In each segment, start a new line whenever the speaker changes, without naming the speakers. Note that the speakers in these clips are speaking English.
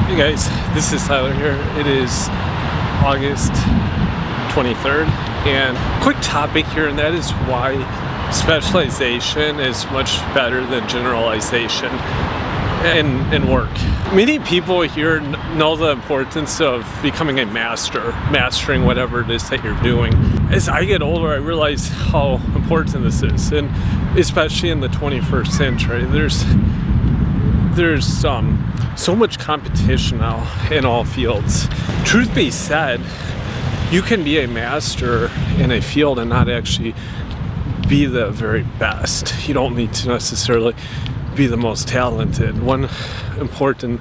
Hey guys, this is Tyler here. It is August 23rd, and quick topic here, and that is why specialization is much better than generalization in work. Many people here know the importance of becoming a mastering whatever it is that you're doing. As I get older, I realize how important this is, and especially in the 21st century. There's so much competition now in all fields. Truth be said, you can be a master in a field and not actually be the very best. You don't need to necessarily be the most talented. One important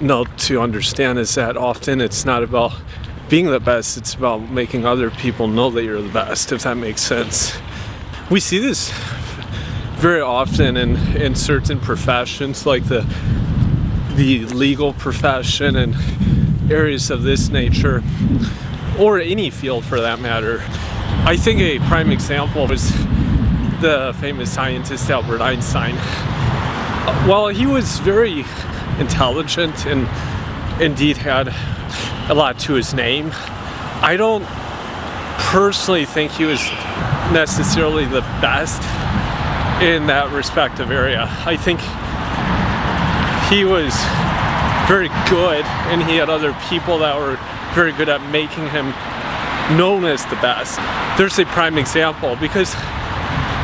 note to understand is that often it's not about being the best, it's about making other people know that you're the best, if that makes sense. We see this very often in certain professions, like the legal profession and areas of this nature, or any field for that matter. I think a prime example was the famous scientist Albert Einstein. While he was very intelligent and indeed had a lot to his name, I don't personally think he was necessarily the best in that respective area. I think he was very good, and he had other people that were very good at making him known as the best. There's a prime example, because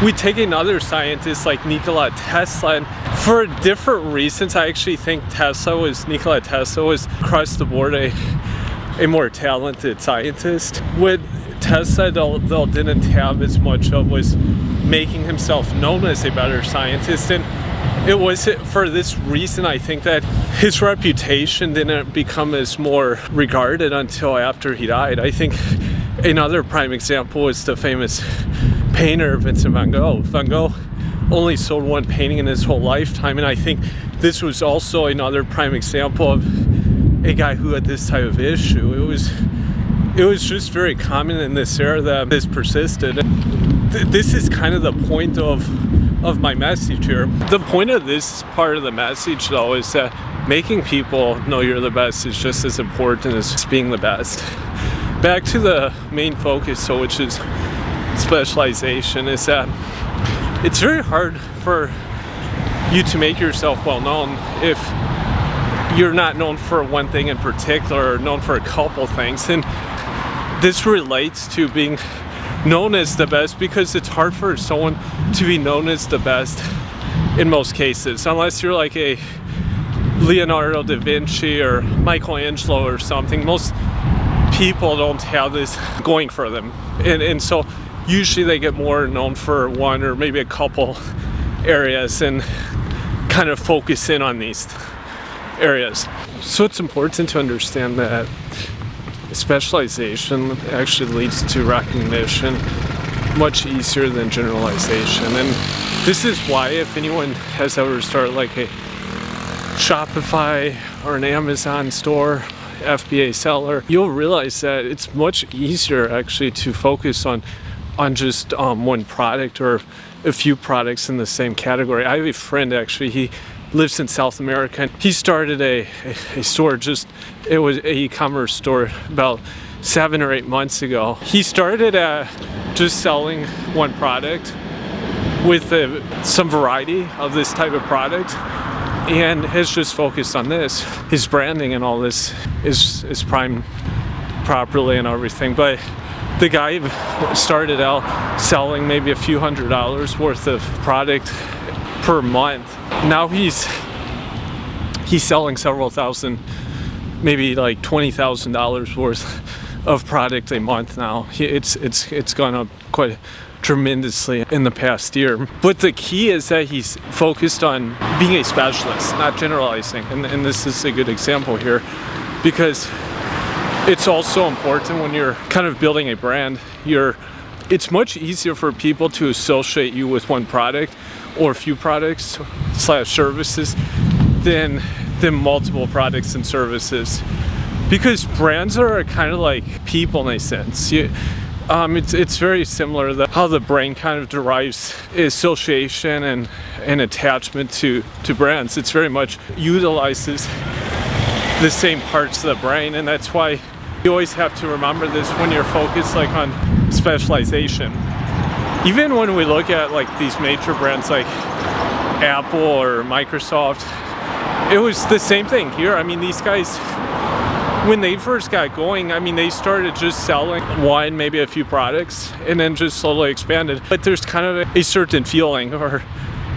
we take another scientist like Nikola Tesla, and for different reasons, I actually think Nikola Tesla was across the board a more talented scientist. What Tesla though didn't have as much of was making himself known as a better scientist, and it was for this reason I think that his reputation didn't become as more regarded until after he died. I think another prime example is the famous painter Vincent van Gogh. Van Gogh only sold one painting in his whole lifetime, and I think this was also another prime example of a guy who had this type of issue. It was just very common in this era that this persisted. This is kind of the point of my message here. The point of this part of the message, though, is that making people know you're the best is just as important as being the best. Back to the main focus, which is specialization, is that it's very hard for you to make yourself well known if you're not known for one thing in particular, or known for a couple things. And this relates to being known as the best, because it's hard for someone to be known as the best in most cases, unless you're like a Leonardo da Vinci or Michelangelo or something. Most people don't have this going for them, and so usually they get more known for one or maybe a couple areas and kind of focus in on these areas. So it's important to understand that specialization actually leads to recognition much easier than generalization. And this is why, if anyone has ever started like a Shopify or an Amazon store, FBA seller, you'll realize that it's much easier actually to focus on just one product or a few products in the same category. I have a friend, actually, he lives in South America. He started a store, it was an e-commerce store about 7 or 8 months ago. He started just selling one product with some variety of this type of product, and has just focused on this. His branding and all this is primed properly and everything, but the guy started out selling maybe a few $100s worth of product per month. Now he's selling several thousand, maybe like $20,000 worth of product a month now. It's gone up quite tremendously in the past year. But the key is that he's focused on being a specialist, not generalizing. And this is a good example here, because it's also important when you're kind of building a brand. It's much easier for people to associate you with one product or a few products / services than multiple products and services, because brands are kind of like people in a sense. It's very similar to how the brain kind of derives association and attachment to brands. It's very much utilizes the same parts of the brain, and that's why you always have to remember this when you're focused like on specialization. Even when we look at like these major brands like Apple or Microsoft, it was the same thing here. I mean, these guys, when they first got going, I mean, they started just selling one, maybe a few products, and then just slowly expanded. But there's kind of a certain feeling or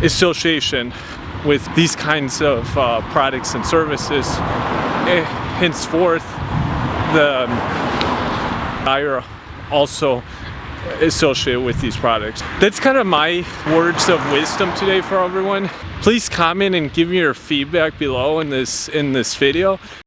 association with these kinds of products and services. Henceforth, the IRA also associated with these products. That's kind of my words of wisdom today for everyone. Please comment and give me your feedback below in this video.